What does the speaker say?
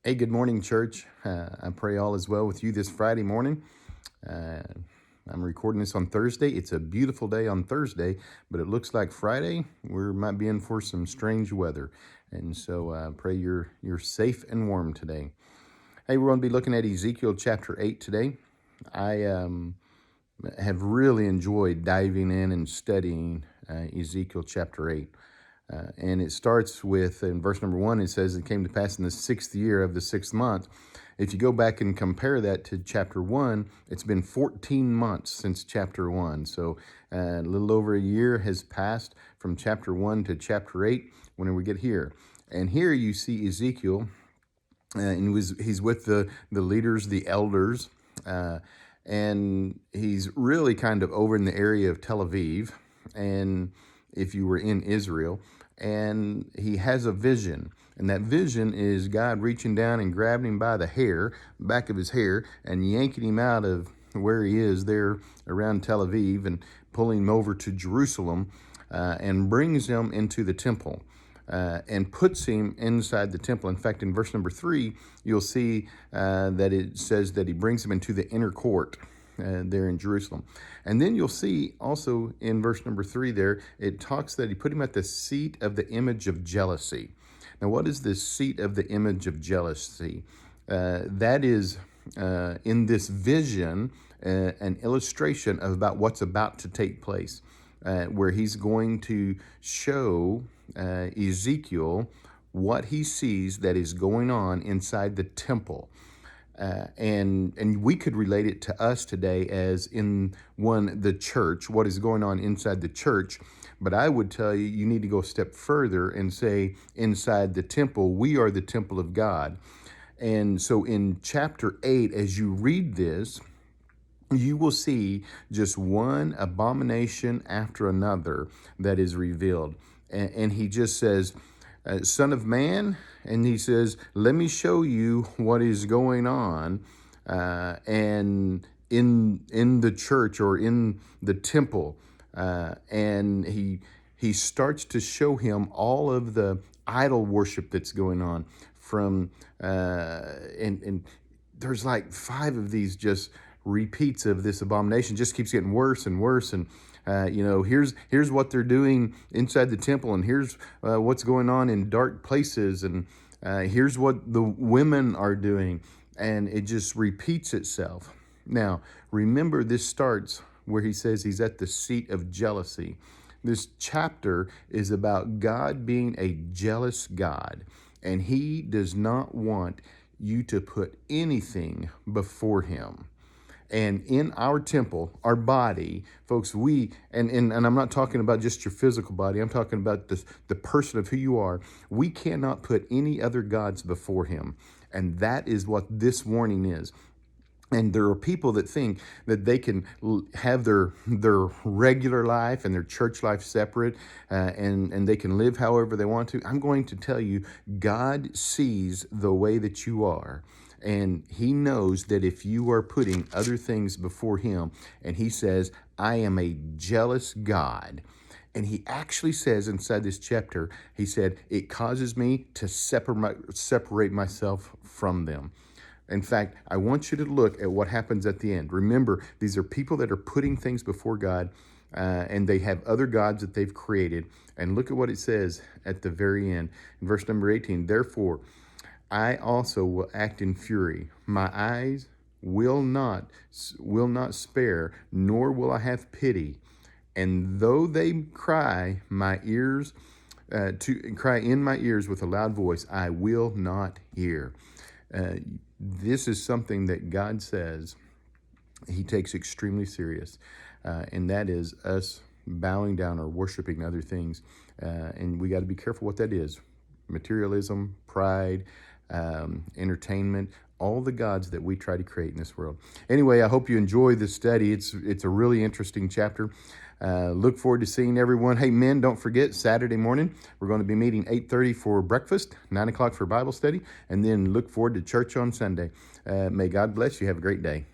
Hey, good morning, church. I pray all is well with you this Friday morning. Uh, I'm recording this on Thursday. It's a beautiful day on Thursday, but it looks like Friday we might be in for some strange weather. And so pray you're safe and warm today. Hey, we're going to be looking at Ezekiel chapter 8 today. I have really enjoyed diving in and studying Ezekiel chapter 8. And it starts with, in verse number 1, it says, "It came to pass in the 6th year of the 6th month." If you go back and compare that to chapter 1, it's been 14 months since chapter 1. So a little over a year has passed from chapter 1 to chapter 8 when we get here. And here you see Ezekiel, and he's with the leaders, the elders, uh, and he's really kind of over in the area of Tel Aviv, and if you were in Israel, and he has a vision. And that vision is God reaching down and grabbing him by the hair, back of his hair, and yanking him out of where he is there around Tel Aviv and pulling him over to Jerusalem, and brings him into the temple. And puts him inside the temple. In fact, in verse number 3, you'll see that it says that he brings him into the inner court there in Jerusalem. And then you'll see also in verse number 3 there, it talks that he put him at the seat of the image of jealousy. Now, what is the seat of the image of jealousy? That is, in this vision, an illustration of about what's about to take place, where he's going to show Ezekiel what he sees that is going on inside the temple. And we could relate it to us today as in the church, what is going on inside the church. But I would tell you, you need to go a step further and say inside the temple, we are the temple of God. And so in chapter 8, as you read this, you will see just one abomination after another that is revealed. And he just says, "Son of man," and he says, "Let me show you what is going on and in the church or in the temple." And he starts to show him all of the idol worship that's going on from and there's like 5 of these just repeats of this abomination. Just keeps getting worse and worse. And here's what they're doing inside the temple, and here's what's going on in dark places, and here's what the women are doing, and it just repeats itself. Now, remember, this starts where he says he's at the seat of jealousy. This chapter is about God being a jealous God, and he does not want you to put anything before him. And in our temple, our body, folks, and I'm not talking about just your physical body, I'm talking about the person of who you are. We cannot put any other gods before him. And that is what this warning is. And there are people that think that they can have their regular life and their church life separate, and they can live however they want to. I'm going to tell you, God sees the way that you are. And he knows that if you are putting other things before him, and he says, "I am a jealous God." And he actually says inside this chapter, he said, "It causes me to separate myself from them." In fact, I want you to look at what happens at the end. Remember, these are people that are putting things before God, and they have other gods that they've created. And look at what it says at the very end. In verse number 18, "Therefore, I also will act in fury. My eyes will not spare, nor will I have pity. And though they cry cry in my ears with a loud voice, I will not hear." This is something that God says he takes extremely serious, and that is us bowing down or worshiping other things. And we got to be careful what that is. Materialism, pride, entertainment, all the gods that we try to create in this world. Anyway, I hope you enjoy this study. It's a really interesting chapter. Look forward to seeing everyone. Hey, men, don't forget, Saturday morning, we're going to be meeting 8:30 for breakfast, 9 o'clock for Bible study, and then look forward to church on Sunday. May God bless you. Have a great day.